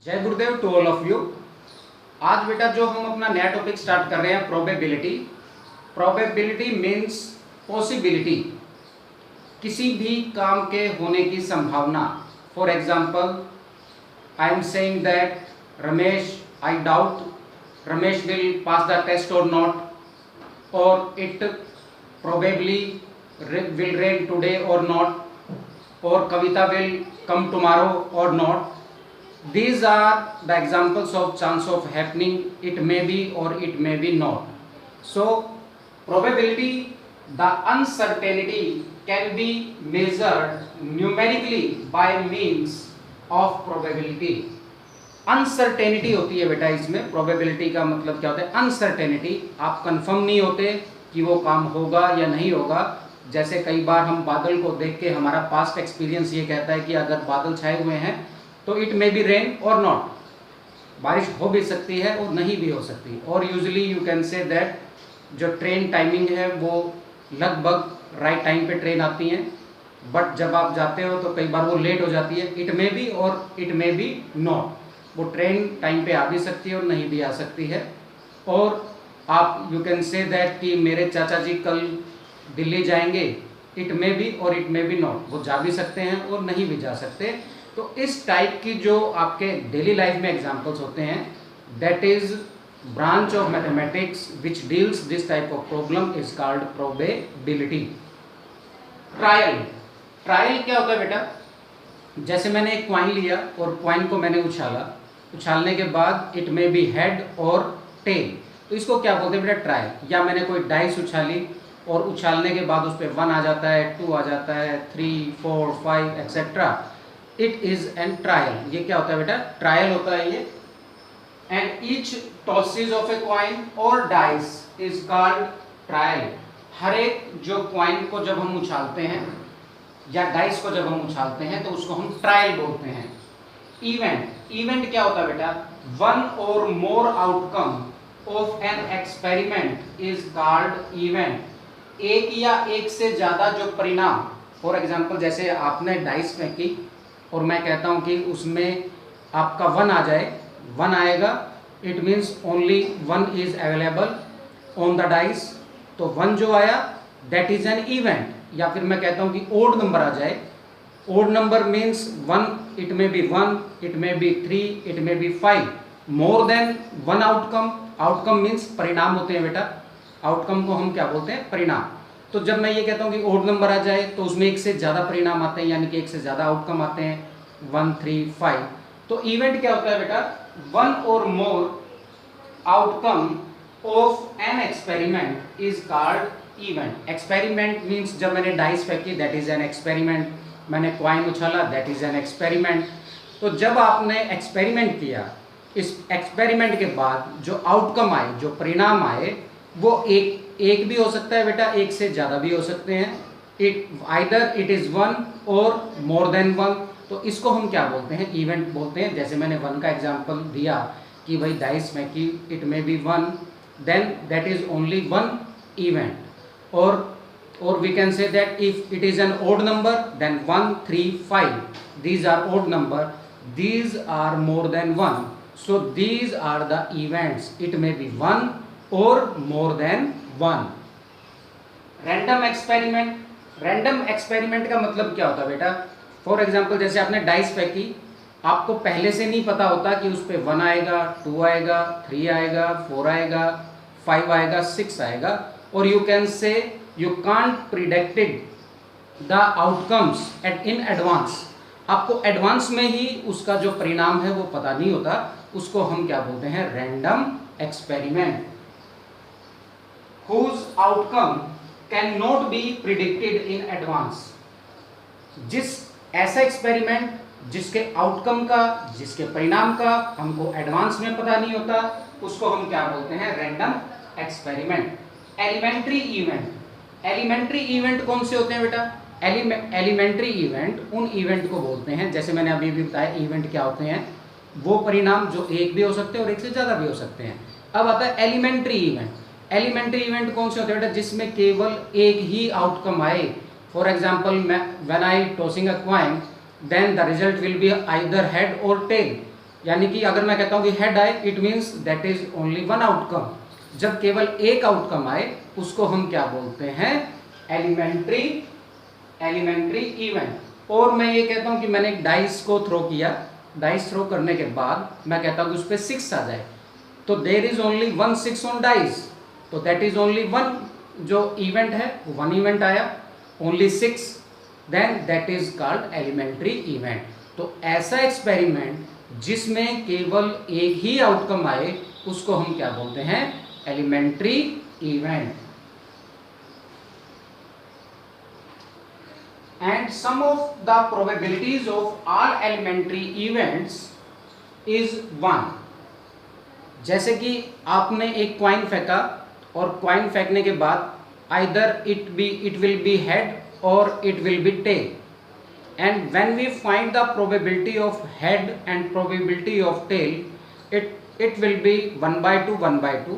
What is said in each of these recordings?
जय गुरुदेव to all of you. आज बेटा जो हम अपना नया टॉपिक स्टार्ट कर रहे हैं प्रोबेबिलिटी। प्रोबेबिलिटी मीन्स पॉसिबिलिटी, किसी भी काम के होने की संभावना। For example I am saying that Ramesh, I doubt Ramesh will pass the test or not, or it probably will rain today or not, or Kavita will come tomorrow or not. These are the examples of chance of happening. It may be or it may be not. So probability, the uncertainty can be measured numerically by means of probability. Uncertainty होती है बेटा इसमें। probability का मतलब क्या होता है? Uncertainty, आप कंफर्म नहीं होते कि वो काम होगा या नहीं होगा। जैसे कई बार हम बादल को देख के हमारा पास्ट एक्सपीरियंस ये कहता है कि अगर बादल छाए हुए हैं तो इट मे बी रेन और नॉट, बारिश हो भी सकती है और नहीं भी हो सकती। और usually you can say that जो ट्रेन टाइमिंग है वो लगभग राइट टाइम पे ट्रेन आती हैं, बट जब आप जाते हो तो कई बार वो लेट हो जाती है। इट मे बी और इट मे बी नॉट, वो ट्रेन टाइम पे आ भी सकती है और नहीं भी आ सकती है। और आप यू कैन से दैट कि मेरे चाचा जी कल दिल्ली जाएंगे, इट मे बी और इट मे बी नॉट, वो जा भी सकते हैं और नहीं भी जा सकते। तो इस टाइप की जो आपके डेली लाइफ में एग्जांपल्स होते हैं, that is branch of mathematics which deals this type of problem is called probability. Trial, trial क्या होता है बेटा? जैसे मैंने एक कॉइन लिया और कॉइन को मैंने उछाला, उछालने के बाद it may B head or tell, तो इसको क्या बोलते हैं बेटा? ट्रायल। या मैंने कोई डाइस उछाली और उछालने के बाद उस पर 1 आ जाता है, 2 आ जाता है, 3, 4, 5 etcetera, it is N trial. ये क्या होता है बेटा? ट्रायल होता है ये। And each tosses of a coin और डाइस इज कॉल्ड ट्रायल। हर एक जो कॉइन को जब हम उछालते हैं या डाइस को जब हम उछालते हैं तो उसको हम ट्रायल बोलते हैं। इवेंट, इवेंट क्या होता है बेटा? One or more outcome of an experiment is called event. एक या एक से ज्यादा जो परिणाम, फॉर एग्जाम्पल जैसे आपने डाइस फेंकी और मैं कहता हूं कि उसमें आपका 1 आ जाए, 1 आएगा, it means only 1 is available on the dice, तो 1 जो आया दैट इज एन इवेंट। या फिर मैं कहता हूं कि ओड नंबर आ जाए, odd number means 1, it may be 1, it may be 3, it may be 5, more than 1 outcome. Outcome means परिणाम होते हैं बेटा, आउटकम को हम क्या बोलते हैं? परिणाम। तो जब मैं ये कहता हूँ कि ओड नंबर आ जाए तो उसमें एक से ज़्यादा परिणाम आते हैं, यानी कि एक से ज़्यादा आउटकम आते हैं, 1, 3, 5। तो इवेंट क्या होता है बेटा? 1 or more outcome of an experiment is called event. Experiment means जब मैंने डाइस फेंकी दैट इज एन एक्सपेरिमेंट, मैंने कॉइन उछाला दैट इज एन एक्सपेरिमेंट। तो जब आपने एक्सपेरिमेंट किया, इस एक्सपेरिमेंट के बाद जो आउटकम आए, जो परिणाम आए, वो एक भी हो सकता है बेटा, एक से ज़्यादा भी हो सकते हैं। Either it is 1 or more than 1, तो इसको हम क्या बोलते हैं? इवेंट बोलते हैं। जैसे मैंने 1 का एग्जांपल दिया कि भाई डाइस में कि it may be 1, then that is only 1 event. और we can say that if it is an odd number then 1, 3, 5, these are odd number, these are more than 1, so these are the events. It may be 1 or more than 1. Random experiment, random experiment का मतलब क्या होता है बेटा? For example जैसे आपने dice फेंकी, आपको पहले से नहीं पता होता कि उस पर 1 आएगा, 2 आएगा, 3 आएगा, 4 आएगा, 5 आएगा, 6 आएगा, और you can say you can't predicted the outcomes in advance. आपको एडवांस में ही उसका जो परिणाम है वो पता नहीं होता, उसको हम क्या बोलते हैं? Random experiment. whose outcome cannot be predicted in advance। जिस ऐसा एक्सपेरिमेंट जिसके आउटकम का, जिसके परिणाम का हमको एडवांस में पता नहीं होता, उसको हम क्या बोलते हैं? Random experiment. Elementary event, elementary event कौन से होते हैं बेटा? एलिमेंट्री इवेंट उन इवेंट को बोलते हैं, जैसे मैंने अभी भी बताया इवेंट क्या होते हैं, वो परिणाम जो एक भी हो सकते हैं और एक से ज़्यादा भी हो सकते हैं। अब आता है एलिमेंट्री इवेंट। एलिमेंट्री इवेंट कौन से होते हैं बेटा? जिसमें केवल एक ही आउटकम आए। For example when I tossing a coin, then the result will be either head or tail. यानी कि अगर मैं कहता हूं कि हेड आए, it means that is only one outcome. जब केवल एक आउटकम आए उसको हम क्या बोलते हैं, एलिमेंट्री इवेंट। और मैं ये कहता हूं कि मैंने एक डाइस को थ्रो किया, डाइस थ्रो करने के बाद मैं कहता हूं कि उस पर 6 आ जाए, तो there is only 1 6 on dice, तो दैट इज ओनली वन जो इवेंट है, वन इवेंट आया, only 6, then that is called elementary event. तो ऐसा एक्सपेरिमेंट जिसमें केवल एक ही आउटकम आए उसको हम क्या बोलते हैं, elementary event. And sum of the probabilities of all elementary events is 1। जैसे कि आपने एक क्वाइन फेंका और क्वाइन फेंकने के बाद either it will be head or it will be tail, and when we find the probability of head and probability of tail, it will be 1 by 2 1 by 2,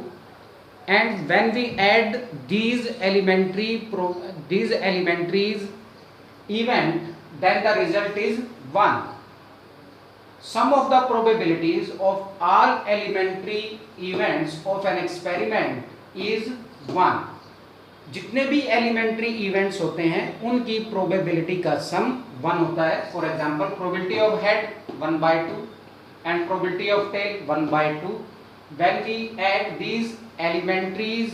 and when we add these elementaries event, then the result is 1. Sum of the probabilities of all elementary events of an experiment is 1. जितने भी elementary events होते हैं उनकी probability का सम 1 होता है। For example probability of head 1 by 2 and probability of tail 1 by 2। When we add these elementaries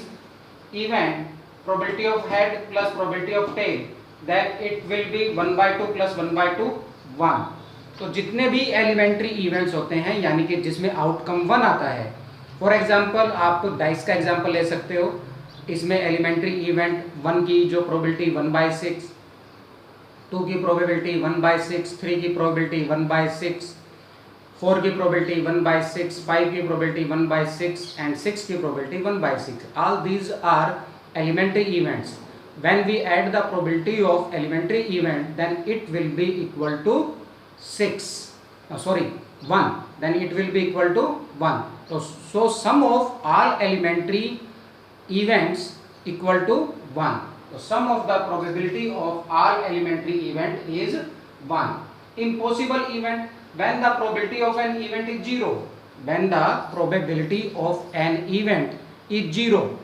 event, probability of head plus probability of tail, then it will be 1 by 2 plus 1 by 2 1। तो जितने भी elementary events होते हैं यानी कि जिसमें outcome 1 आता है, फॉर एग्जांपल आप डाइस का एग्जांपल ले सकते हो, इसमें एलिमेंट्री इवेंट 1 की जो प्रोबेबिलिटी 1 by 6, 2 की प्रोबेबिलिटी 1 by 6, 3 की प्रोबेबिलिटी 1 by 6, 4 की प्रोबेबिलिटी 1 by 6, 5 की प्रोबेबिलिटी 1 by 6 एंड 6 की probability 1 by 6। All these are elementary events. When we add the probability of elementary event then it will be equal to 1, then it will be equal to 1. So sum of all elementary events equal to 1. So sum of the probability of all elementary event is 1. Impossible event, when the probability of an event is 0. When the probability of an event is 0.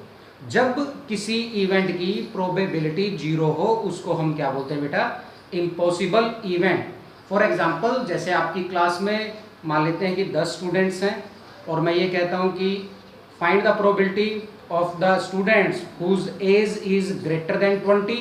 जब किसी event की probability 0 हो उसको हम क्या बोलते हैं बेटा, इम्पॉसिबल इवेंट। फॉर एग्जाम्पल जैसे आपकी क्लास में मान लेते हैं कि 10 स्टूडेंट्स हैं और मैं ये कहता हूँ कि find the probability of the students whose age is greater than 20।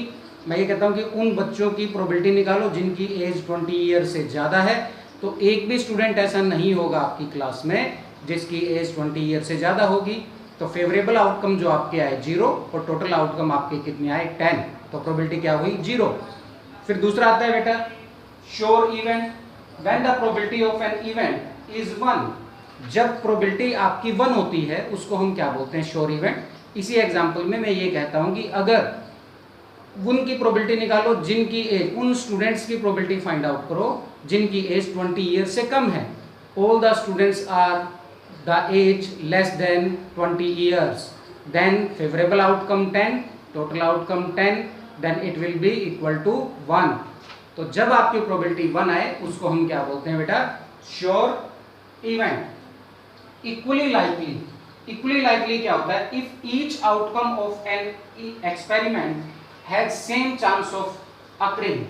मैं ये कहता हूँ कि उन बच्चों की प्रोबेबिलिटी निकालो जिनकी एज 20 ईयर से ज़्यादा है। तो एक भी स्टूडेंट ऐसा नहीं होगा आपकी क्लास में जिसकी एज 20 ईयर से ज़्यादा होगी। तो फेवरेबल आउटकम जो आपके आए 0 और टोटल आउटकम आपके कितने आए 10, तो प्रोबेबिलिटी क्या हुई 0। फिर दूसरा आता है बेटा sure event, when the probability of an event is 1। जब प्रोबेबिलिटी आपकी 1 होती है उसको हम क्या बोलते हैं, श्योर इवेंट। इसी एग्जांपल में मैं ये कहता हूं कि अगर उनकी प्रोबेबिलिटी निकालो जिनकी एज, उन स्टूडेंट्स की प्रोबेबिलिटी फाइंड आउट करो जिनकी एज 20 ईयर से कम है। All the students are the age less than 20 years, then favourable outcome 10, total outcome 10, then it will be equal to 1। तो जब आपकी प्रोबेबिलिटी 1 आए उसको हम क्या बोलते हैं बेटा, श्योर इवेंट। इक्वली लाइकली क्या होता है, if each outcome of an experiment has same chance of occurring.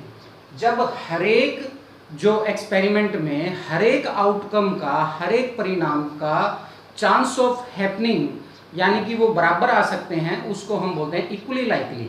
जब हरेक जो एक्सपेरिमेंट में हरेक आउटकम का, हरेक परिणाम का चांस ऑफ हैपनिंग यानी कि वो बराबर आ सकते हैं, उसको हम बोलते हैं equally likely.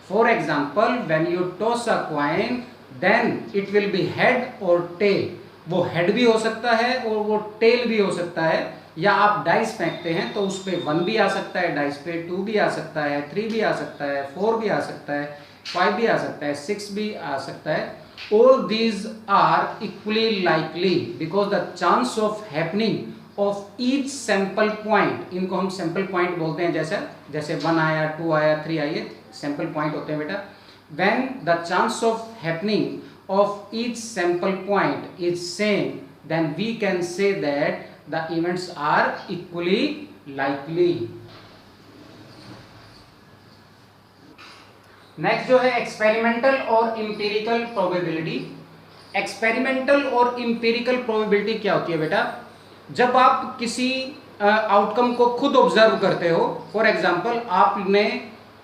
For example when you toss a coin then it will be head or tail. वो हेड भी हो सकता है और वो टेल भी हो सकता है। या आप डाइस फेंकते हैं तो उस पर 1 भी आ सकता है, डाइस पे 2 भी आ सकता है, 3 भी आ सकता है, 4 भी आ सकता है, 5 भी आ सकता है, 6 भी आ सकता है। All these are equally likely because the chance of happening of each sample point, इनको हम sample point बोलते हैं, जैसे 1 आया, 2 आया, 3 आइए, sample point होते हैं बेटा। When the chance of happening of each sample point is same, then we can say that the events are equally likely. Next जो है experimental or empirical probability. Experimental or empirical probability क्या होती है बेटा, जब आप किसी आउटकम को खुद ऑब्जर्व करते हो, फॉर एग्जांपल आपने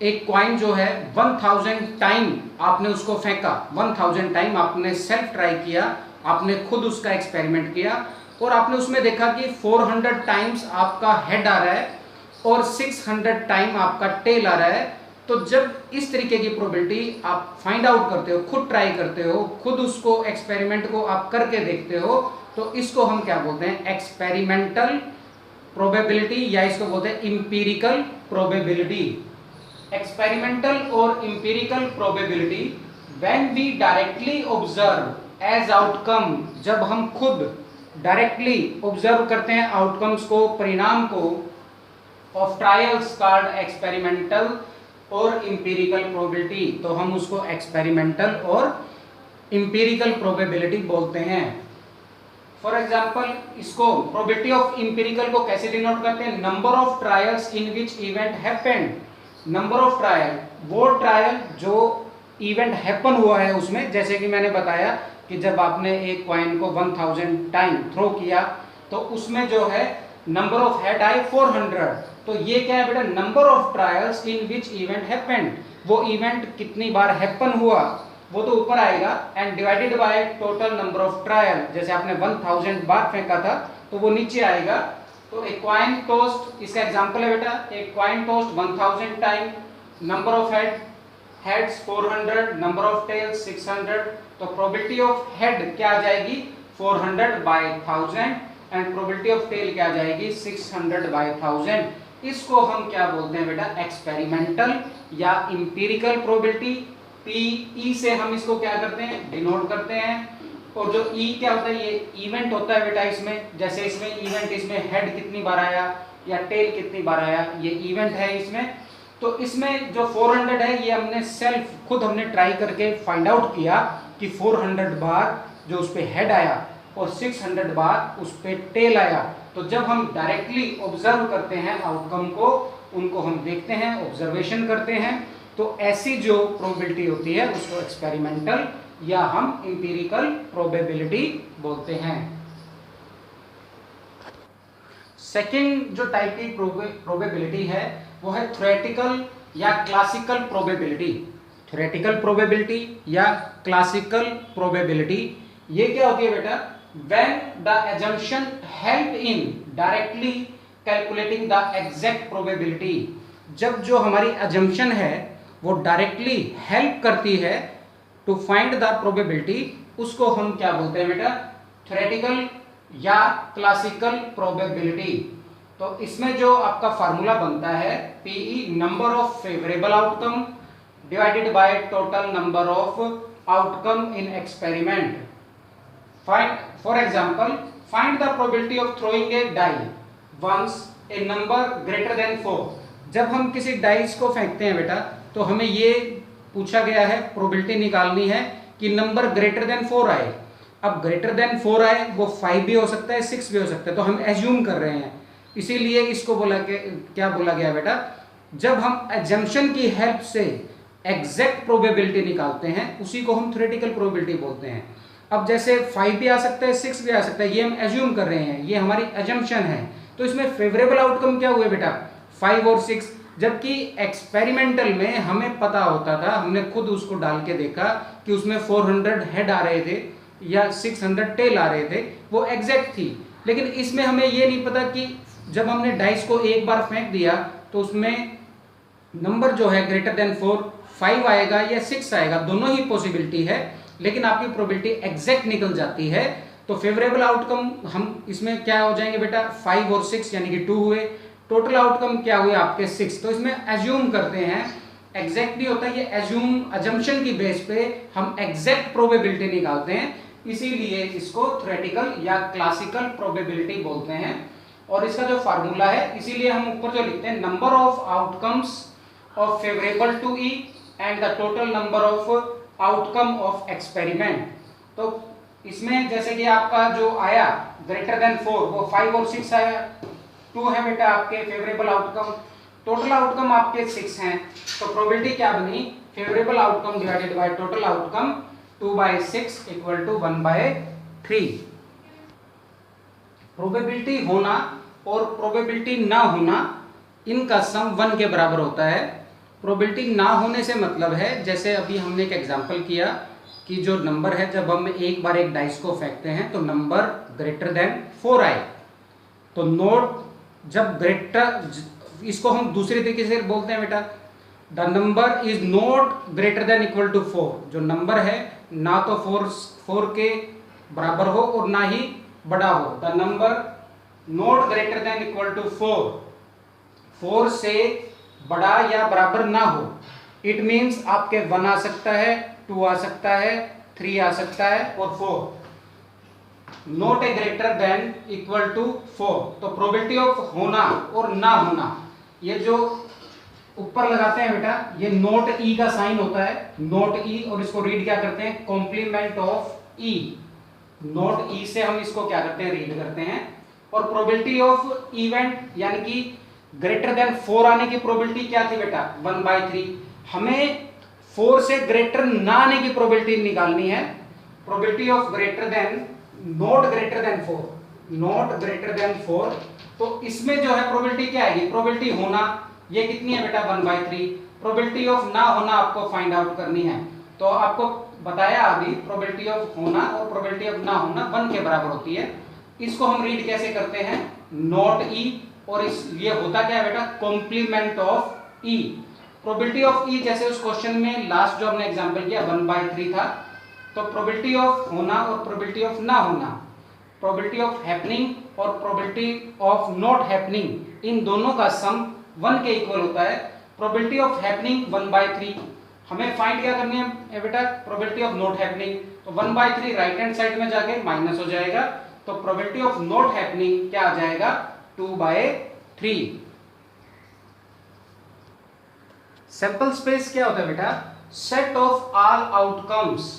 एक कॉइन जो है 1000 टाइम आपने उसको फेंका, 1000 टाइम आपने सेल्फ ट्राई किया, आपने खुद उसका एक्सपेरिमेंट किया और आपने उसमें देखा कि 400 टाइम्स आपका हेड आ रहा है और 600 टाइम आपका टेल आ रहा है। तो जब इस तरीके की प्रोबेबिलिटी आप फाइंड आउट करते हो, खुद ट्राई करते हो, खुद उसको एक्सपेरिमेंट को आप करके देखते हो, तो इसको हम क्या बोलते हैं, एक्सपेरिमेंटल प्रोबेबिलिटी या इसको बोलते हैं empirical probability. Experimental or empirical probability when we directly observe as outcome, जब हम खुद डायरेक्टली ऑब्जर्व करते हैं आउटकम्स को, परिणाम को, of trials called experimental or empirical probability, तो हम उसको एक्सपेरिमेंटल और इंपीरिकल प्रोबेबिलिटी बोलते हैं। फॉर एग्जाम्पल इसको प्रोबेबिलिटी ऑफ इंपीरिकल को कैसे डिनोट करते हैं, number of trials in which event happened. Number of trial, वो ट्रायल जो इवेंट हैपन हुआ है उसमें, जैसे कि मैंने बताया कि जब आपने एक कॉइन को 1000 टाइम थ्रो किया तो उसमें जो है नंबर ऑफ हेड आए 400, तो ये क्या है बेटा, number of trials in which event happened, वो इवेंट कितनी बार हैपन हुआ वो तो ऊपर आएगा, and divided by total number of trial, जैसे आपने 1000 बार फेंका था तो वो नीचे आएगा। तो एक कॉइन टॉस्ड, इसका एग्जांपल है बेटा, एक coin tossed 1000 time, number of heads 400, number of tails 600, तो प्रोबेबिलिटी ऑफ हेड क्या आ जाएगी 400 by 1000 and probability of tail क्या आ जाएगी 600 बाय 1000। इसको हम क्या बोलते हैं बेटा, एक्सपेरिमेंटल या इंपीरिकल प्रोबेबिलिटी। पीई से हम इसको क्या करते हैं, डिनोट करते हैं। और जो ई क्या होता है, ये इवेंट होता है बेटा इसमें, जैसे इसमें इवेंट, इसमें हेड कितनी बार आया या टेल कितनी बार आया, ये इवेंट है इसमें। तो इसमें जो 400 है ये हमने सेल्फ खुद हमने ट्राई करके फाइंड आउट किया कि 400 बार जो उस पे हेड आया और 600 बार उस पे टेल आया। तो जब हम डायरेक्टली ऑब्जर्व करते हैं आउटकम को, उनको हम देखते हैं, ऑब्जर्वेशन करते हैं, तो ऐसी जो प्रोबेबिलिटी होती है उसको एक्सपेरिमेंटल या हम इंपीरिकल प्रोबेबिलिटी बोलते हैं। सेकंड जो टाइप की प्रोबेबिलिटी है वो है थ्योरेटिकल या क्लासिकल प्रोबेबिलिटी। थ्योरेटिकल प्रोबेबिलिटी या क्लासिकल प्रोबेबिलिटी ये क्या होती है बेटा, when the assumption help in directly calculating the exact probability, जब जो हमारी assumption है वो डायरेक्टली हेल्प करती है टू फाइंड द प्रोबेबिलिटी, उसको हम क्या बोलते हैं बेटा, थ्योरेटिकल या क्लासिकल प्रोबेबिलिटी। तो इसमें जो आपका फार्मूला बनता है P E, number of favourable outcome divided by total number of outcome in experiment. For example, find the probability of throwing a die once a number greater than 4। जब हम किसी डाइस को फेंकते हैं बेटा तो हमें ये पूछा गया है, प्रोबेबिलिटी निकालनी है कि नंबर ग्रेटर देन 4 आए। अब ग्रेटर देन 4 आए वो 5 भी हो सकता है, 6 भी हो सकता है, तो हम एज्यूम कर रहे हैं, इसीलिए इसको क्या बोला गया बेटा, जब हम एजम्पशन की हेल्प से एग्जैक्ट प्रोबेबिलिटी निकालते हैं उसी को हम थ्योरेटिकल प्रोबेबिलिटी बोलते हैं। अब जैसे 5 भी आ सकता है, 6 भी आ सकता है, ये हम एज्यूम कर रहे हैं, ये हमारी एजम्पशन है, तो इसमें फेवरेबल आउटकम क्या हुए बेटा 5 और 6। जबकि एक्सपेरिमेंटल में हमें पता होता था, हमने खुद उसको डाल के देखा कि उसमें 400 हेड आ रहे थे या 600 टेल आ रहे थे, वो एग्जैक्ट थी। लेकिन इसमें हमें ये नहीं पता कि जब हमने डाइस को एक बार फेंक दिया तो उसमें नंबर जो है ग्रेटर देन 4 5 आएगा या 6 आएगा, दोनों ही पॉसिबिलिटी है, लेकिन आपकी प्रोबेबिलिटी एग्जैक्ट निकल जाती है। तो फेवरेबल आउटकम हम इसमें क्या हो जाएंगे बेटा 5 और 6 यानी कि 2 हुए, टोटल आउटकम क्या हुए आपके 6। तो इसमें एज्यूम करते हैं, एग्जैक्ट नहीं होता, ये अजम्पशन की बेस पे हम एग्जैक्ट प्रोबेबिलिटी निकालते हैं, इसीलिए इसको थ्योरेटिकल या क्लासिकल प्रोबेबिलिटी बोलते हैं। और इसका जो फार्मूला है, इसीलिए हम ऊपर जो लिखते हैं number of outcomes of favourable to E and the total number of outcome of experiment. तो इसमें जैसे कि आपका जो आया ग्रेटर देन 4 वो 5 और 6 आया, 2 है बेटा आपके फेवरेबल आउटकम, टोटल आउटकम आपके 6 हैं, तो प्रोबेबिलिटी क्या बनी, favourable outcome divided by total outcome 2/6 = 1/3। Probability होना और प्रोबेबिलिटी ना होना, इनका सम 1 के बराबर होता है। प्रोबेबिलिटी ना होने से मतलब है, जैसे अभी हमने एक एग्जांपल किया कि जो नंबर है, जब हम एक बार एक डाइस को फेंकते हैं तो नंबर ग्रेटर देन 4 आए, तो नोट जब ग्रेटर, इसको हम दूसरे तरीके से बोलते हैं बेटा, the number is not greater than equal to 4। जो नंबर है ना तो 4 के बराबर हो और ना ही बड़ा हो, the number not greater than equal to 4 से बड़ा या बराबर ना हो। इट मीन्स आपके 1 आ सकता है, 2 आ सकता है, 3 आ सकता है और 4 not a greater than equal to 4। तो प्रोबेबिलिटी ऑफ होना और ना होना, ये जो ऊपर लगाते हैं बेटा, ये नोट ई का साइन होता है, नोट ई, और इसको रीड क्या करते हैं, कॉम्प्लीमेंट ऑफ ई। नोट ई से हम इसको क्या करते हैं, रीड करते हैं। और प्रोबेबिलिटी ऑफ इवेंट यानी कि ग्रेटर देन 4 आने की प्रोबेबिलिटी क्या थी बेटा, 1/3। हमें 4 से ग्रेटर ना आने की प्रोबेबिलिटी निकालनी है। Probability of greater than, not greater than 4, not greater than 4, तो इसमें जो है प्रोबेबिलिटी क्या आएगी, प्रोबेबिलिटी होना, ये कितनी है बेटा, 1/3। प्रोबेबिलिटी ऑफ ना होना आपको फाइंड आउट करनी है। तो आपको बताया अभी, प्रोबेबिलिटी ऑफ होना और प्रोबेबिलिटी ऑफ ना होना 1 के बराबर होती है। इसको हम रीड कैसे करते हैं, नॉट ई, और इस ये होता क्या है बेटा, complement of E. Probability of E, जैसे उस क्वेश्चन में लास्ट जो हमने एग्जांपल किया 1/3 था, तो प्रोबेबिलिटी ऑफ होना और प्रोबेबिलिटी ऑफ ना होना, प्रोबेबिलिटी ऑफ हैपनिंग और प्रोबेबिलिटी ऑफ नॉट हैपनिंग, इन दोनों का सम 1 के इक्वल होता है। प्रोबेबिलिटी ऑफ हैपनिंग 1/3, हमें फाइंड क्या करनी है बेटा, प्रोबेबिलिटी ऑफ नॉट हैपनिंग, तो 1/3 राइट हैंड साइड में जाके माइनस हो जाएगा, तो प्रोबेबिलिटी ऑफ नॉट हैपनिंग क्या आ जाएगा, 2/3। सैंपल स्पेस क्या होता है बेटा, set of all outcomes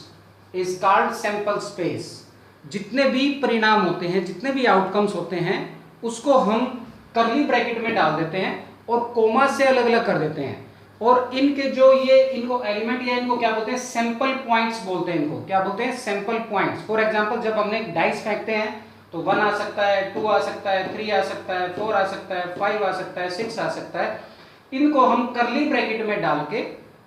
is called sample space. जितने भी परिणाम होते हैं, जितने भी आउटकम्स होते हैं, उसको हम कर्ली ब्रैकेट में डाल देते हैं और कोमा से अलग अलग कर देते हैं, और इनके जो ये इनको एलिमेंट या इनको क्या बोलते हैं, सैंपल पॉइंट्स बोलते हैं। इनको क्या बोलते हैं, सैंपल पॉइंट्स। फॉर एग्जांपल जब हमने डाइस फेंकते हैं तो 1 आ सकता है, 2 आ सकता है, 3 आ सकता है, 4 आ सकता है, 5 आ सकता है, 6 आ सकता है। इनको हम कर्ली ब्रैकेट में डाल के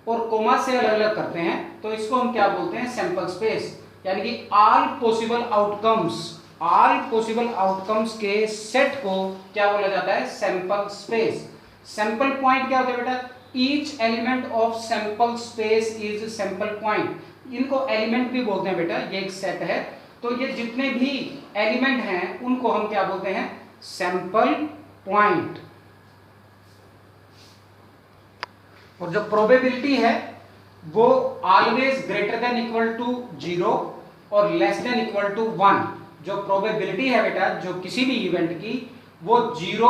और कोमा से अलग अलग करते हैं, तो इसको हम क्या बोलते हैं, सैंपल स्पेस। यानी कि all possible outcomes, all possible outcomes के सेट को क्या बोला जाता है, सैंपल स्पेस। सैंपल पॉइंट क्या होता है बेटा, each element of sample space is sample point. इनको एलिमेंट भी बोलते हैं बेटा, ये एक सेट है, तो ये जितने भी एलिमेंट हैं उनको हम क्या बोलते हैं, सैंपल पॉइंट। और जो प्रोबेबिलिटी है वो always greater than equal to 0 और लेस देन इक्वल टू 1। जो प्रोबेबिलिटी है बेटा, जो किसी भी इवेंट की, वो 0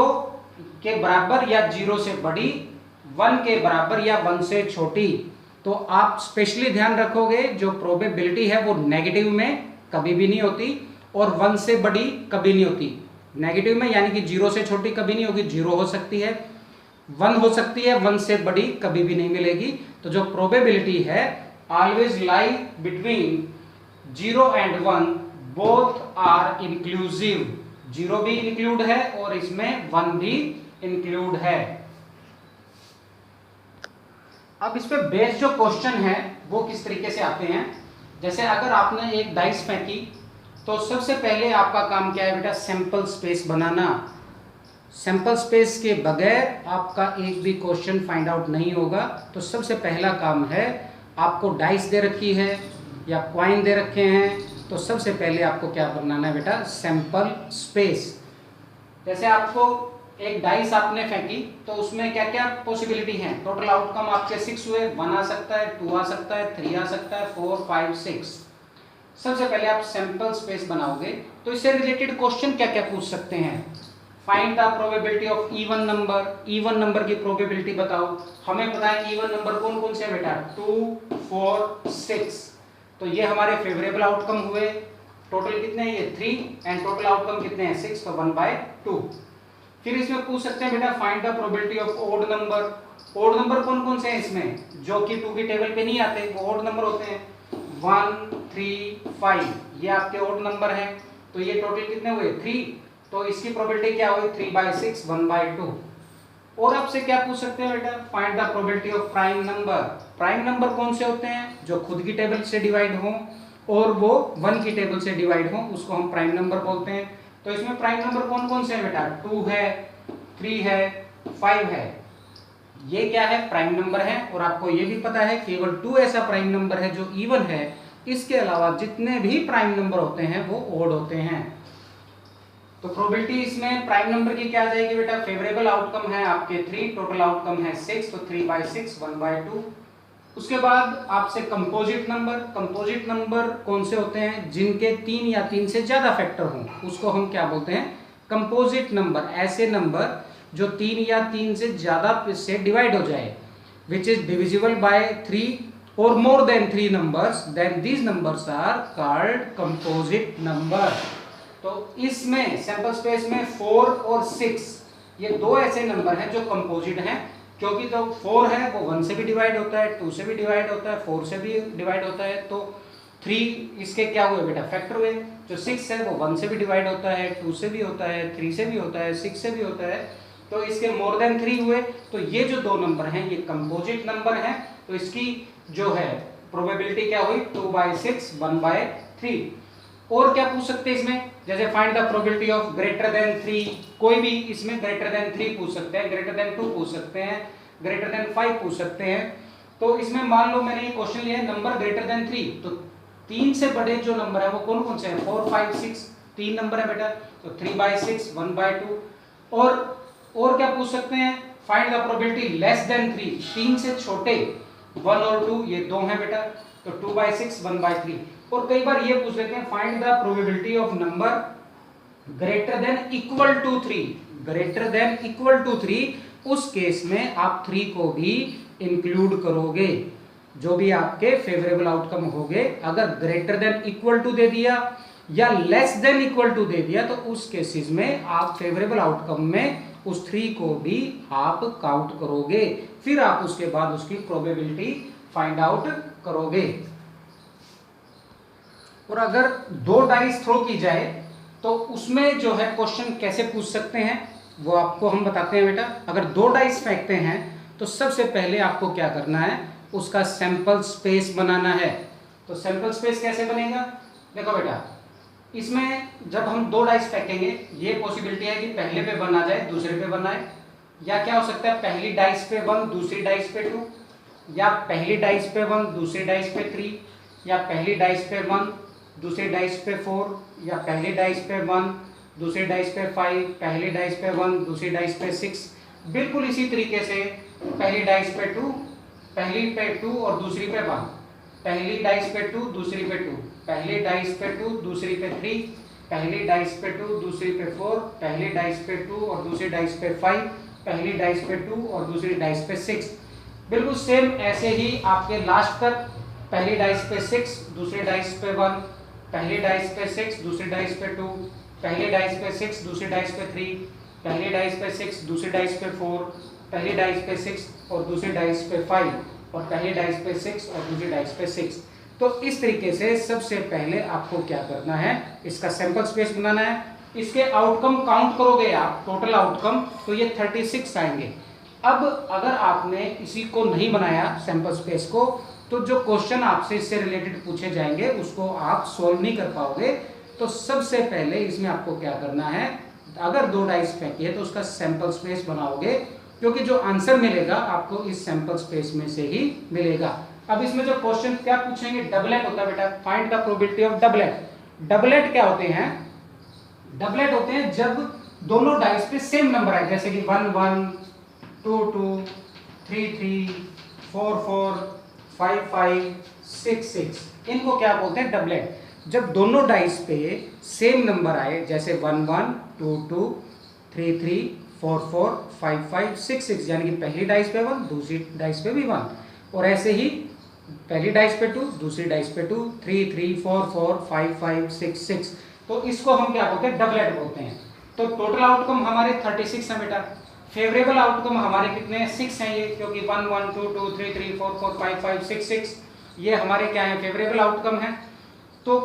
के बराबर या 0 से बड़ी, 1 के बराबर या 1 से छोटी। तो आप स्पेशली ध्यान रखोगे, जो प्रोबेबिलिटी है वो नेगेटिव में कभी भी नहीं होती और 1 से बड़ी कभी नहीं होती। नेगेटिव में यानी कि 0 से छोटी कभी नहीं होगी, 0 हो सकती है, 1 हो सकती है, 1 से बड़ी कभी भी नहीं मिलेगी। तो जो प्रोबेबिलिटी है always lie between 0 and 1, both are inclusive. 0 भी इंक्लूड है और इसमें 1 भी इंक्लूड है। अब इस पे बेस्ड जो क्वेश्चन है वो किस तरीके से आते हैं, जैसे अगर आपने एक डाइस फेंकी तो सबसे पहले आपका काम क्या है बेटा, सैंपल स्पेस बनाना। सैंपल स्पेस के बगैर आपका एक भी क्वेश्चन फाइंड आउट नहीं होगा। तो सबसे पहला काम है, आपको डाइस दे रखी है या कॉइन दे रखे हैं, तो सबसे पहले आपको क्या बनाना है बेटा, सैंपल स्पेस। जैसे आपको एक डाइस आपने फेंकी तो उसमें क्या क्या पॉसिबिलिटी है, टोटल आउटकम आपके 6 हुए, 1 आ सकता है, 2 आ सकता है, 3 आ सकता है, 4, 5, 6। सबसे पहले आप सैंपल स्पेस बनाओगे तो इससे रिलेटेड क्वेश्चन क्या क्या पूछ सकते हैं, find the probability of even number. Even number की प्रोबेबिलिटी बताओ। हमें पता है इवन नंबर कौन कौन से बेटा, 2, 4, 6। तो ये हमारे फेवरेबल आउटकम हुए। टोटल कितने हैं, ये 3 एंड टोटल आउटकम कितने हैं, 6, तो 1/2। फिर इसमें पूछ सकते हैं बेटा, find the probability of odd number. Odd number कौन कौन से हैं इसमें, जो कि 2 की टेबल पे नहीं आते, वो ओड नंबर होते हैं। 1, 3, 5 ये आपके ओड नंबर हैं। तो ये टोटल कितने हुए, 3। तो इसकी प्रोबेबिलिटी क्या हुई 3/6 1/2। और आपसे क्या पूछ सकते हैं बेटा, find the probability of prime number. Prime number कौन से होते हैं, जो खुद की टेबल से डिवाइड हो और वो 1 की टेबल से डिवाइड हो, उसको हम प्राइम नंबर बोलते हैं। तो इसमें प्राइम नंबर कौन कौन से हैं बेटा, 2 है, 3 है, 5 है, ये क्या है प्राइम नंबर है। और आपको ये भी पता है केवल 2 ऐसा प्राइम नंबर है जो इवन है, इसके अलावा जितने भी प्राइम नंबर होते हैं वो ओड होते हैं। तो प्रोबेबिलिटी इसमें प्राइम नंबर की क्या आ जाएगी बेटा, फेवरेबल आउटकम है आपके 3, टोटल आउटकम है 6, तो 3/6 1/2। उसके बाद आपसे कंपोजिट नंबर, कंपोजिट नंबर कौन से होते हैं, जिनके 3 या 3 से ज्यादा फैक्टर हों, उसको हम क्या बोलते हैं, कंपोजिट नंबर। ऐसे नंबर जो 3 या 3 से ज्यादा से डिवाइड हो जाए, विच इज डिविजिबल बाय 3 और more than 3 numbers, then these numbers are called composite number. तो इसमें सैंपल स्पेस में 4 और 6 ये दो ऐसे नंबर हैं जो कंपोजिट हैं, क्योंकि जो 4 है वो 1 से भी डिवाइड होता है, 2 से भी डिवाइड होता है, 4 से भी डिवाइड होता है, तो 3 इसके क्या हुए बेटा, फैक्टर हुए। जो 6 है वो 1 से भी डिवाइड होता है, 2 से भी होता है, 3 से भी होता है, 6 से भी होता है, तो इसके मोर देन 3 हुए। तो ये जो दो नंबर हैं ये कंपोजिट नंबर हैं, तो इसकी जो है प्रोबेबिलिटी क्या हुई 2/6 1/3। और क्या पूछ सकते हैं इसमें, जैसे find the probability of greater than 3, कोई भी इसमें ग्रेटर देन 3 पूछ सकते हैं, ग्रेटर देन 2 पूछ सकते हैं, ग्रेटर देन 5 पूछ सकते हैं। तो इसमें मान लो मैंने ये क्वेश्चन लिया है नंबर ग्रेटर देन 3, तो 3 से बड़े जो नंबर है वो कौन कौन से हैं, 4 5 6 3 नंबर है बेटा, तो 3/6 1/2। और क्या पूछ सकते हैं, find the probability less than 3, 3 से छोटे 1 और 2 ये दो हैं बेटा, तो 2/6 1/3। और कई बार ये पूछ लेते हैं find the probability of number greater than equal to 3, greater than equal to 3, उस केस में आप 3 को भी इंक्लूड करोगे। जो भी आपके फेवरेबल आउटकम होंगे, अगर ग्रेटर देन इक्वल टू दे दिया या लेस देन इक्वल टू दे दिया, तो उस केसेस में आप फेवरेबल आउटकम में उस 3 को भी आप काउंट करोगे, फिर आप उसके बाद उसकी प्रोबेबिलिटी फाइंड आउट करोगे। और अगर 2 डाइस थ्रो की जाए तो उसमें जो है क्वेश्चन कैसे पूछ सकते हैं वो आपको हम बताते हैं बेटा। अगर 2 डाइस फेंकते हैं तो सबसे पहले आपको क्या करना है, उसका सैंपल स्पेस बनाना है। तो सैंपल स्पेस कैसे बनेगा, देखो बेटा, इसमें जब हम 2 डाइस फेंकेंगे, ये पॉसिबिलिटी है कि पहले पे 1 आ जाए, दूसरे पे 1 आए, या क्या हो सकता है पहली डाइस पे 1 दूसरी डाइस पे 2, या पहली डाइस पे 1 दूसरी डाइस पे 3, या पहली डाइस पे 1 दूसरी डाइस पे 4, या पहली डाइस पे 1 दूसरी डाइस पे 5, पहली डाइस पे 1 दूसरी डाइस पे 6। बिल्कुल इसी तरीके से पहली डाइस पे 2, पहली पे 2 और दूसरी पे 1, पहली डाइस पे 2 दूसरी पे 2, पहली डाइस पे 2 दूसरी पे 3, पहली डाइस पे 2 दूसरी पे 4, पहली डाइस पे 2 और दूसरी डाइस पे 5, पहली डाइस पे 2 और दूसरी डाइस पे 6। बिल्कुल सेम ऐसे ही आपके लास्ट तक, पहली डाइस पे 6 दूसरी डाइस पे 1, पहली डाइस पे 6 दूसरी डाइस पे 2, पहली डाइस पे 6 दूसरी डाइस पे 3, पहली डाइस पे 6 दूसरी डाइस पे 4, पहली डाइस पे 6 और दूसरी डाइस पे 5, और पहली डाइस पे 6 और दूसरी डाइस पे 6। तो इस तरीके से सबसे पहले आपको क्या करना है, इसका सैंपल स्पेस बनाना है। इसके आउटकम काउंट करोगे आप, टोटल आउटकम, तो ये 36 आएंगे। अब अगर आपने इसी को नहीं बनाया सैंपल स्पेस को, तो जो क्वेश्चन आपसे इससे रिलेटेड पूछे जाएंगे उसको आप सॉल्व नहीं कर पाओगे। तो सबसे पहले इसमें आपको क्या करना है, अगर 2 डाइस फेंकी है तो उसका सैंपल स्पेस बनाओगे, क्योंकि जो आंसर मिलेगा आपको इस सैंपल स्पेस में से ही मिलेगा। अब इसमें जो क्वेश्चन क्या पूछेंगे, डबलेट होता है बेटा, find the probability of doublet. Doublet क्या होते हैं, डबलेट होते हैं जब दोनों डाइस पे सेम नंबर आए, जैसे कि 1 1 2 2 3 3 4 4 5 5 6 6, इनको क्या बोलते हैं डबलेट। जब दोनों डाइस पे सेम नंबर आए, जैसे 1 1 2 2 3 3 4 4 5 5 6 6, यानी कि पहली डाइस पे 1 दूसरी डाइस पे भी 1, और ऐसे ही पहली डाइस पे 2 दूसरी डाइस पे 2 3 3 4 4 5 5 6 6, तो इसको हम क्या बोलते हैं, डबलेट बोलते हैं। तो टोटल आउटकम हमारे 36 है बेटा। फेवरेबल आउटकम हमारे कितने हैं, 6 हैं ये, क्योंकि 1 1 2 2 3 3 4 4 5 5 6 6 ये हमारे क्या है, फेवरेबल आउटकम है। तो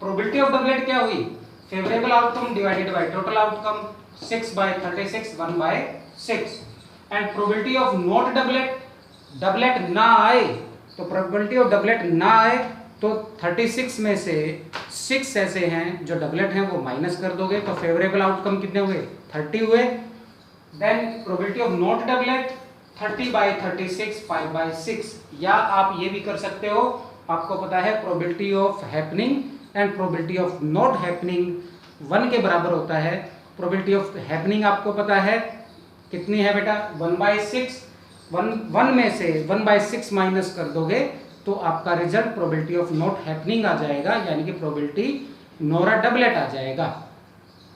प्रोबेबिलिटी ऑफ डबलेट क्या हुई, favourable outcome divided by total outcome 6/36 1/6 and probability of not doublet ना आए, तो प्रोबेबिलिटी ऑफ डबलेट ना आए तो 36 में से 6 ऐसे हैं जो डबलेट हैं वो माइनस कर दोगे, तो फेवरेबल आउटकम कितने हुए 30 हुए। Then probability of not doublet 30/36 5/6, या आप ये भी कर सकते हो, आपको पता है probability of happening and probability of not happening 1 के बराबर होता है। प्रोबेबिलिटी ऑफ हैपनिंग आपको पता है कितनी है बेटा 1/6, 1 में से 1/6 माइनस कर दोगे तो आपका result probability of not happening आ जाएगा, यानी कि प्रोबेबिलिटी नोरा डबलेट आ जाएगा।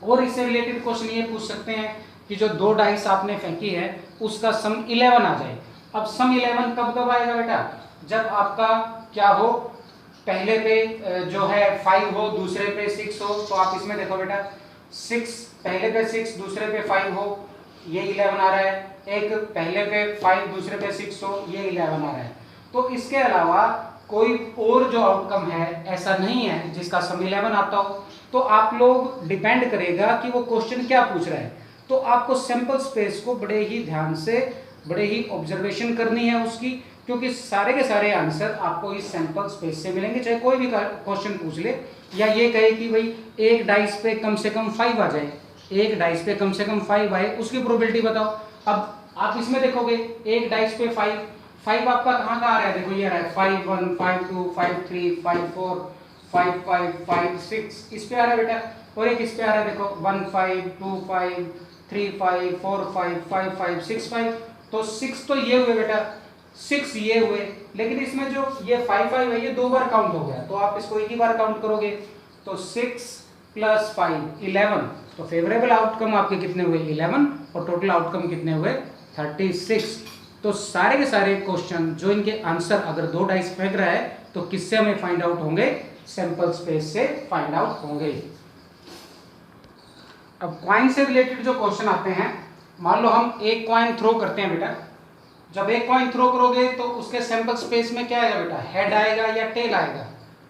और इससे रिलेटेड क्वेश्चन ये पूछ सकते हैं कि जो 2 डाइस आपने फेंकी है उसका सम 11 आ जाए। अब सम 11 कब कब आएगा बेटा, जब आपका क्या हो, पहले पे जो है 5 हो, दूसरे पे 6 हो, तो आप इसमें देखो बेटा 6 पहले पे 6 दूसरे पे 5 हो, ये 11 आ रहा है, एक पहले पे 5 दूसरे पे 6 हो, ये 11 आ रहा है। तो इसके अलावा कोई और जो आउटकम है ऐसा नहीं है जिसका सम 11 आता हो, तो आप लोग डिपेंड करेगा कि वो क्वेश्चन क्या पूछ रहा है। तो आपको सैंपल स्पेस को बड़े ही ध्यान से, बड़े ही ऑब्जर्वेशन करनी है उसकी, क्योंकि सारे के सारे आंसर आपको इस सैंपल स्पेस से मिलेंगे, चाहे कोई भी क्वेश्चन पूछ ले, या ये कहे कि भाई एक डाइस पे कम से कम 5 आ जाए, एक डाइस पे कम से कम 5 आए, उसकी प्रोबेबिलिटी बताओ। अब आप इसमें देखोगे एक डाइस पे 5 आपका कहाँ आ रहा है, देखो ये आ रहा है 5 1 5 2 5 3 5 4 5 5 5 6, इस पे आ रहा है बेटा, और एक इस पे आ रहा है देखो 1 5 2 5 3 5 4 5 5 5 6 5, तो 6 तो ये हुए बेटा, 6 ये हुए, लेकिन इसमें जो ये 5 5 है ये 2 बार काउंट हो गया, तो आप इसको एक ही बार काउंट करोगे, तो 6 + 5 11, तो फेवरेबल आउटकम आपके कितने हुए 11 और टोटल आउटकम कितने हुए 36। तो सारे के सारे क्वेश्चन जो इनके आंसर अगर 2 डाइस फेंक रहा है तो किससे हमें फाइंड आउट होंगे, सैंपल स्पेस से फाइंड आउट होंगे। अब कॉइन से रिलेटेड जो क्वेश्चन आते हैं, मान लो हम एक कॉइन थ्रो करते हैं बेटा, जब एक कॉइन थ्रो करोगे तो उसके सैंपल स्पेस में क्या आएगा बेटा, हेड आएगा या टेल आएगा।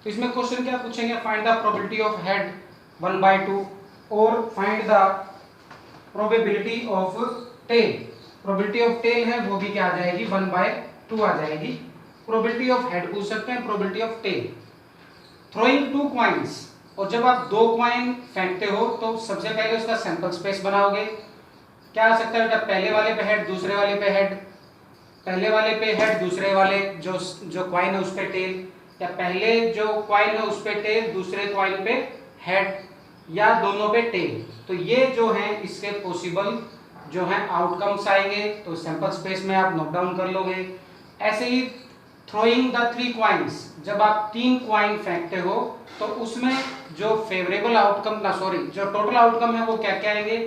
तो इसमें क्वेश्चन क्या पूछेंगे, find the probability of head 1/2 और find the probability of tail. Probability of tail है वो भी क्या आ जाएगी 1/2 आ जाएगी। प्रोबेबिलिटी ऑफ हेड पूछ सकते हैं, probability of tail. Throwing 2 coins, और जब आप 2 कॉइन फेंकते हो तो सबसे पहले उसका सैंपल स्पेस बनाओगे। क्या आ सकता है बेटा, पहले वाले पे हेड दूसरे वाले पे हेड, पहले वाले पे हेड दूसरे वाले जो कॉइन है उस पे टेल, या पहले जो कॉइन है उस पे टेल दूसरे कॉइन पे हेड, या दोनों पे टेल। तो ये जो है इसके पॉसिबल जो है आउटकम्स आएंगे, तो सैंपल स्पेस में आप नोट डाउन कर लोगे। ऐसे ही थ्रोइंग द 3 कॉइन्स, जब आप 3 कॉइन फेंकते हो तो उसमें जो फेवरेबल आउटकम ना सॉरी जो टोटल आउटकम है वो क्या क्या आएंगे,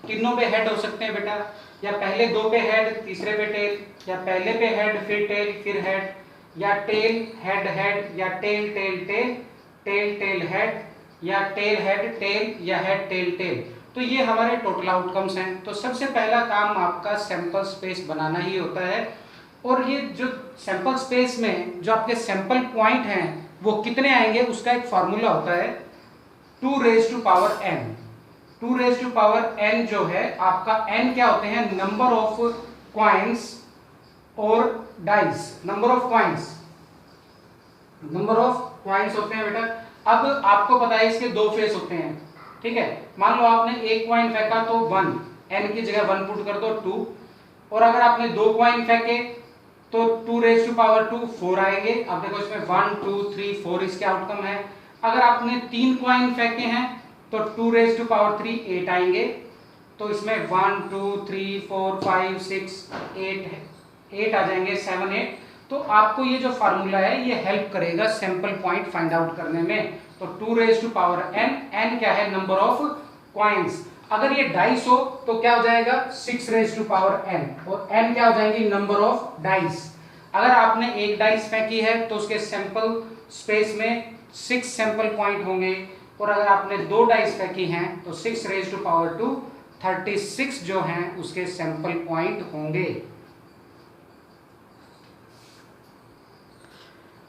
तीनों पे हेड हो सकते हैं बेटा, या पहले 2 पे हेड तीसरे पे टेल, या पहले पे हेड फिर टेल फिर हेड, या टेल हेड हेड, या tail tail tail tail tail head, या टेल हेड टेल, या हेड टेल टेल। तो ये हमारे टोटल आउटकम्स हैं। तो सबसे पहला काम आपका सैंपल स्पेस बनाना ही होता है, और ये जो सैंपल स्पेस में जो आपके सैंपल पॉइंट हैं वो कितने आएंगे उसका एक फार्मूला होता है 2⁻n। 2⁻n जो है आपका n क्या होते हैं, नंबर ऑफ कॉइन्स और डाइस, नंबर ऑफ कॉइन्स होते हैं बेटा। अब आपको पता है इसके 2 फेस होते हैं, ठीक है। मान लो आपने एक कॉइन फेंका तो 1, n की जगह 1 पुट कर दो 2, और अगर आपने 2 कॉइन फेंके तो 2⁻2 4 आएंगे। अब देखो इसमें 1 2 3 4 इसके आउटकम है। अगर आपने 3 कॉइन फेंके हैं तो 2⁻3 8 आएंगे। तो इसमें 1 2 3 4 5 6 8 आ जाएंगे, 7 8। तो आपको ये जो फार्मूला है ये हेल्प करेगा सैंपल पॉइंट फाइंड आउट करने में। तो 2⁻n, n क्या है, नंबर ऑफ कॉइन्स। अगर ये डाइस हो तो क्या हो जाएगा 6⁻n, और n क्या हो जाएंगी, नंबर ऑफ डाइस। अगर आपने एक डाइस फेंकी है तो उसके सैंपल स्पेस में 6 सैंपल पॉइंट होंगे, और अगर आपने 2 डाइस फेंकी हैं तो 6⁻2 36 जो हैं उसके सैंपल पॉइंट होंगे।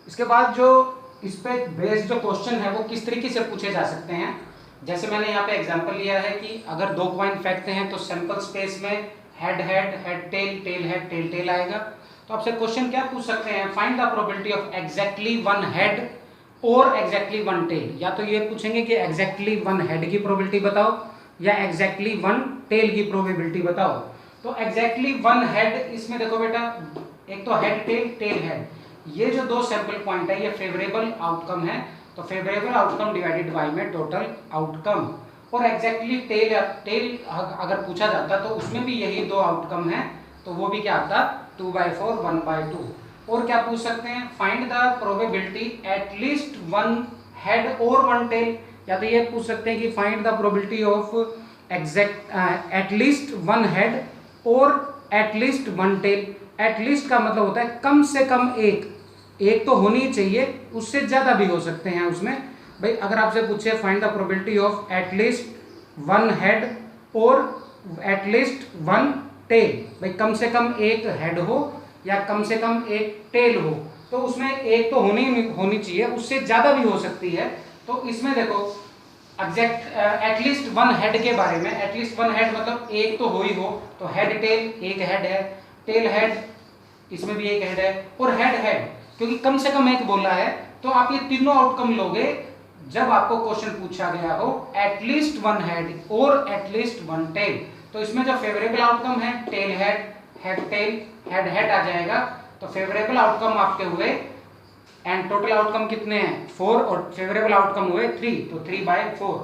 इसके बाद जो इस पे बेस्ड जो क्वेश्चन है वो किस तरीके से पूछे जा सकते हैं, जैसे मैंने यहाँ पे एग्जांपल लिया है कि अगर 2 कॉइन फेंकते हैं तो सैंपल स्पेस में head head head tail tail head tail tail आएगा। तो आपसे क्वेश्चन क्या पूछ सकते हैं, find the probability of exactly one head or exactly one tail. या तो ये पूछेंगे कि एग्जैक्टली वन हेड की प्रोबेबिलिटी बताओ या एग्जैक्टली वन टेल की प्रोबेबिलिटी बताओ। तो एग्जैक्टली वन हेड, इसमें देखो बेटा, एक तो हेड टेल टेल हेड, ये जो दो सैंपल पॉइंट है ये फेवरेबल आउटकम है, तो फेवरेबल आउटकम डिवाइडेड बाय में टोटल आउटकम। और एग्जैक्टली टेल टेल अगर पूछा जाता तो उसमें भी यही दो आउटकम है, तो वो भी क्या आता 2/4 1/2। और क्या पूछ सकते हैं, find the probability at least one head और वन टेल। या तो ये पूछ सकते हैं कि find the probability of at least one head or at least one tell. At least का मतलब होता है कम से कम एक तो होनी चाहिए, उससे ज्यादा भी हो सकते हैं उसमें। भाई अगर आपसे पूछे find the probability of at least one head or at least one tell, भाई कम से कम एक हेड हो या कम से कम एक टेल हो, तो उसमें एक तो होनी चाहिए, उससे ज्यादा भी हो सकती है। तो इसमें देखो एग्जैक्ट एटलीस्ट वन हेड के बारे में, एटलीस्ट वन हेड मतलब एक तो हो ही हो, तो हेड टेल एक हेड है, टेल हेड इसमें भी एक हेड है, और हेड हेड क्योंकि कम से कम एक बोला है, तो आप ये तीनों आउटकम लोगे जब आपको क्वेश्चन पूछा गया हो at least one head or at least one tail. तो इसमें जो फेवरेबल आउटकम है tail head head tail head head आ जाएगा। तो फेवरेबल आउटकम आपके हुए एंड टोटल आउटकम कितने हैं 4 और फेवरेबल आउटकम हुए 3, तो 3/4।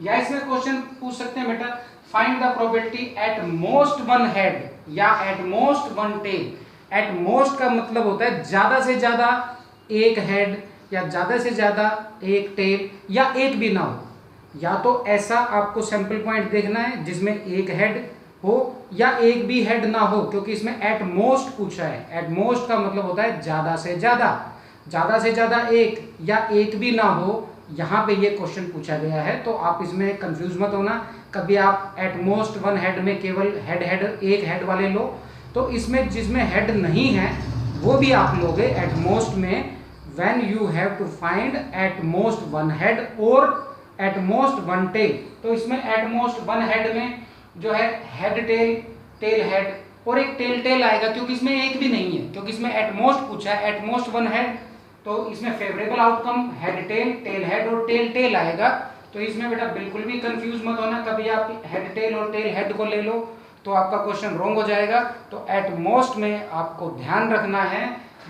या इसमें क्वेश्चन पूछ सकते हैं बेटा find the probability at most one head या at most one tail. At most का मतलब होता है ज्यादा से ज्यादा एक हेड या ज्यादा से ज्यादा एक टेल या एक भी ना हो। या तो ऐसा आपको सैंपल पॉइंट देखना है जिसमें एक हेड हो या एक भी हेड ना हो, क्योंकि इसमें एट मोस्ट पूछा है। एट मोस्ट का मतलब होता है ज्यादा से ज्यादा एक या एक भी ना हो, यहाँ पे ये क्वेश्चन पूछा गया है। तो आप इसमें कंफ्यूज मत होना, कभी आप एट मोस्ट वन हेड में केवल हेड एक हेड वाले लो, तो इसमें जिसमें हेड नहीं है वो भी आप लोगे एट मोस्ट में। When you have to find at most one head or at most one tail, तो इसमें एट मोस्ट वन हेड में जो है हेड टेल टेल हेड और एक टेल टेल आएगा, क्योंकि इसमें एक भी नहीं है, क्योंकि इसमें एट मोस्ट पूछा है, एट मोस्ट वन हेड, तो इसमें favourable outcome head tail tail head or tell tail आएगा। तो इसमें बेटा बिल्कुल भी कंफ्यूज मत होना, कभी आप हेड टेल और टेल हेड को ले लो तो आपका क्वेश्चन रॉन्ग हो जाएगा। तो एट मोस्ट में आपको ध्यान रखना है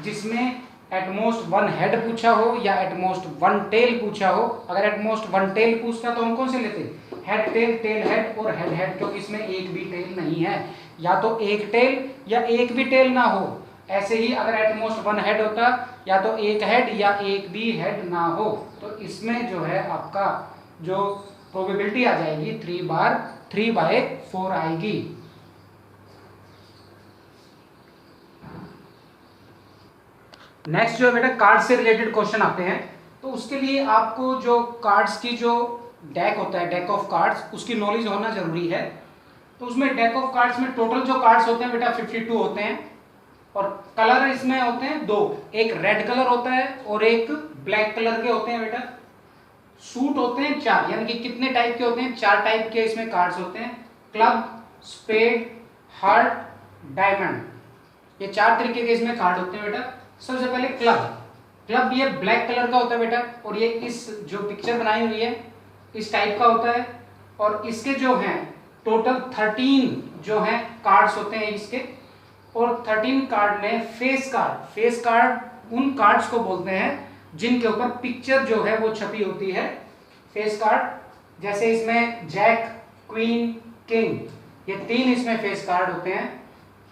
जिसमें एट मोस्ट वन हेड पूछा हो या एट मोस्ट वन टेल पूछा हो। अगर एट मोस्ट वन टेल पूछता तो हम कौन से लेते, हेड टेल टेल हेड और हेड हेड, क्योंकि इसमें एक भी टेल नहीं है, या तो एक टेल या एक भी टेल ना हो। ऐसे ही अगर एट मोस्ट वन हेड होता या तो एक हेड या एक भी हेड ना हो, तो इसमें जो है आपका जो प्रोबेबिलिटी आ जाएगी 3/4 आएगी। नेक्स्ट जो है बेटा कार्ड से रिलेटेड क्वेश्चन आते हैं, तो उसके लिए आपको जो कार्ड्स की जो डेक होता है, डेक ऑफ कार्ड्स, उसकी नॉलेज होना जरूरी है। तो उसमें डेक ऑफ कार्ड्स में टोटल जो कार्ड्स होते हैं बेटा 52 होते हैं, और कलर इसमें होते हैं दो, एक रेड कलर होता है और एक ब्लैक कलर के होते हैं बेटा। सूट होते हैं 4, यानी कि कितने टाइप के होते हैं, 4 टाइप के इसमें कार्ड्स होते हैं, क्लब, स्पेड, हार्ट, डायमंड, ये 4 तरीके के इसमें कार्ड होते हैं बेटा। सबसे पहले क्लब ये ब्लैक कलर का होता है बेटा, और ये इस जो पिक्चर बनाई हुई है इस टाइप का होता है, और इसके जो हैं टोटल 13 जो हैं कार्ड्स होते हैं इसके, और 13 कार्ड में फेस कार्ड उन कार्ड्स को बोलते हैं जिनके ऊपर पिक्चर जो है वो छपी होती है, फेस कार्ड। जैसे इसमें जैक, क्वीन, किंग, ये 3 इसमें फेस कार्ड होते हैं।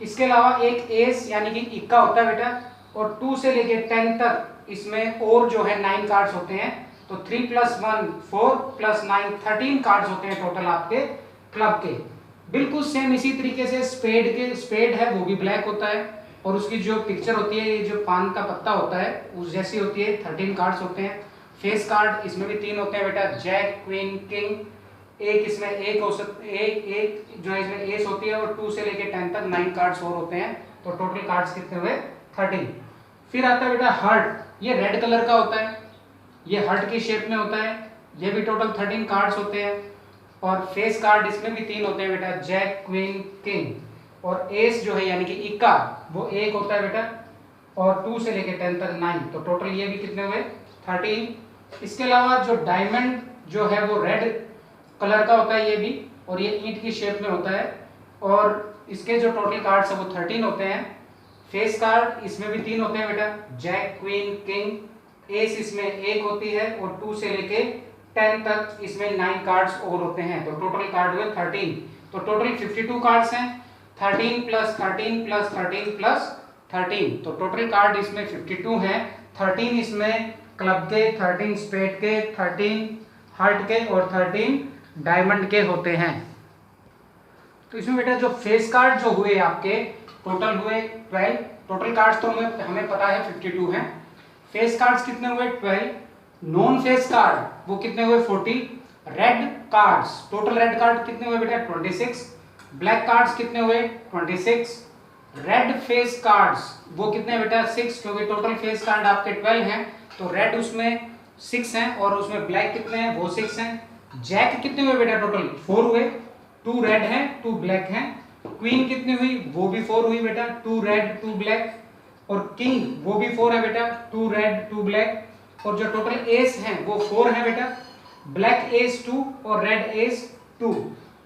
इसके अलावा एक एस यानी कि इक्का होता है बेटा, और 2 से लेके 10 तक इसमें और जो है 9 कार्ड्स होते हैं। तो 3 + 1 4 + 9 13 कार्ड्स होते हैं टोटल आपके क्लब के। बिल्कुल सेम इसी तरीके से स्पेड है वो भी ब्लैक होता है, और उसकी जो पिक्चर होती है, ये जो पान का पत्ता होता है उस जैसी होती है, 13 कार्ड्स होते हैं। फेस कार्ड इसमें भी 3 होते हैं बेटा, जैक, क्वीन, किंग, एक इसमें एक जो है इसमें एस होती है, और 2 से लेके 10 तक 9 कार्ड्स और होते हैं। तो टोटल कार्ड्स कितने हुए 13। फिर आता है बेटा हार्ट, ये रेड कलर का होता है, ये हार्ट की शेप में होता है, ये भी टोटल 13 कार्ड्स होते हैं। और फेस कार्ड इसमें भी 3 होते हैं बेटा, जैक, क्वीन, किंग। और एस जो है यानी कि इक्का वो 1 होता है बेटा, और 2 से लेके 10 तक 9। तो टोटल ये भी कितने हुए 13। इसके अलावा जो डायमंड जो है वो रेड कलर का होता है ये भी, और ये ईंट की शेप में होता है। और इसके जो टोटल कार्ड्स है वो 13 होते हैं। फेस कार्ड इसमें भी 3 होते हैं बेटा, जैक, क्वीन, किंग। एस इसमें 1 होती है, और 2 से लेके 10 तक इसमें 9 कार्ड्स और होते हैं। तो टोटल कार्ड हुए 13। तो टोटल 52 कार्ड्स हैं, 13 प्लस 13 प्लस 13 प्लस 13। तो टोटल कार्ड इसमें 52 हैं। 13 इसमें क्लब के, 13 स्पेड के, 13 हार्ट के और 13 डायमंड के होते हैं। तो इसमें बेटा जो फेस कार्ड जो हुए आपके टोटल हुए 12। टोटल कार्ड्स तो हमें पता है 52 हैं। फेस कार्ड्स कितने हुए 12। नॉन फेस कार्ड वो कितने हुए 40। Red cards, total red card कितने हुए बेटा 26। ब्लैक कार्ड्स कितने हुए 26। रेड फेस कार्ड्स वो कितने बेटा 6, क्योंकि टोटल फेस कार्ड आपके 12 हैं, तो रेड उसमें 6 हैं, और उसमें ब्लैक कितने हैं वो 6 हैं। जैक कितने हुए बेटा टोटल 4 हुए, 2 रेड हैं 2 ब्लैक हैं। क्वीन कितनी हुई वो भी 4 हुई बेटा, 2 रेड 2 ब्लैक। और किंग वो भी 4 है बेटा, 2 रेड 2 ब्लैक। और जो टोटल एस हैं वो 4 है बेटा, ब्लैक एस 2 और रेड एस 2।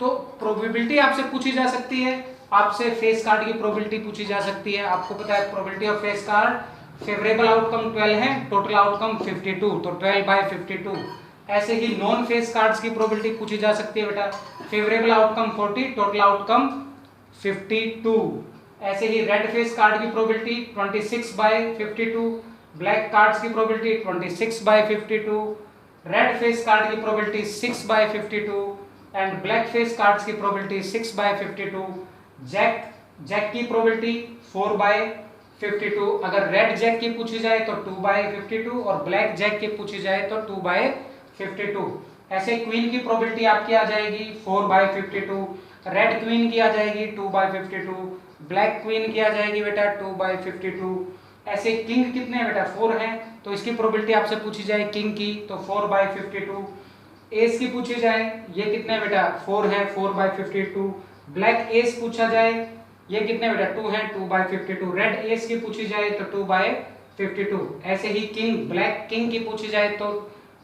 तो प्रोबेबिलिटी आपसे पूछी जा सकती है, आपसे फेस कार्ड की प्रोबेबिलिटी पूछी जा सकती है। आपको पता है probability of face card, favourable outcome 12 है, टोटल आउटकम 52, तो 12/52। ऐसे ही नॉन फेस कार्ड्स की प्रोबेबिलिटी पूछी जा सकती है बेटा, फेवरेबल आउटकम 40, टोटल आउटकम 52। ऐसे ही रेड फेस कार्ड की प्रोबेबिलिटी 26/52, ब्लैक कार्ड्स की प्रोबेबिलिटी 26/52, रेड फेस कार्ड की probability 6/52 and black face cards की प्रोबेबिलिटी 6/52। जैक की प्रोबेबिलिटी 4/52। अगर रेड जैक की पूछी जाए तो 2/52, और ब्लैक जैक की पूछी जाए तो 2/52। ऐसे क्वीन की प्रोबेबिलिटी आपकी आ जाएगी 4/52, रेड क्वीन की आ जाएगी 2/52, ब्लैक क्वीन की आ जाएगी बेटा 2/52। ऐसे किंग कितने हैं बेटा 4 हैं, तो इसकी प्रोबेबिलिटी आपसे पूछी जाए किंग की तो 4/52। एस की पूछी जाए ये कितने बेटा 4 है, 4/52। ब्लैक एस पूछा जाए ये कितने बेटा 2 है, 2/52। रेड एस की पूछी जाए तो 2/52। ऐसे ही किंग, ब्लैक किंग की पूछी जाए तो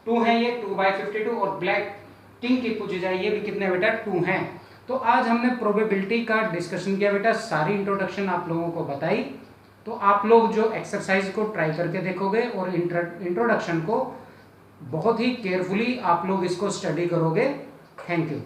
2 है ये 2/52, और ब्लैक किंग की पूछी जाए ये भी कितने बेटा 2 हैं। तो आज हमने प्रोबेबिलिटी का डिस्कशन किया बेटा, सारी इंट्रोडक्शन आप लोगों को बताई। तो आप लोग जो एक्सरसाइज को ट्राई करके देखोगे और इंट्रोडक्शन को बहुत ही केयरफुली आप लोग इसको स्टडी करोगे। Thank you.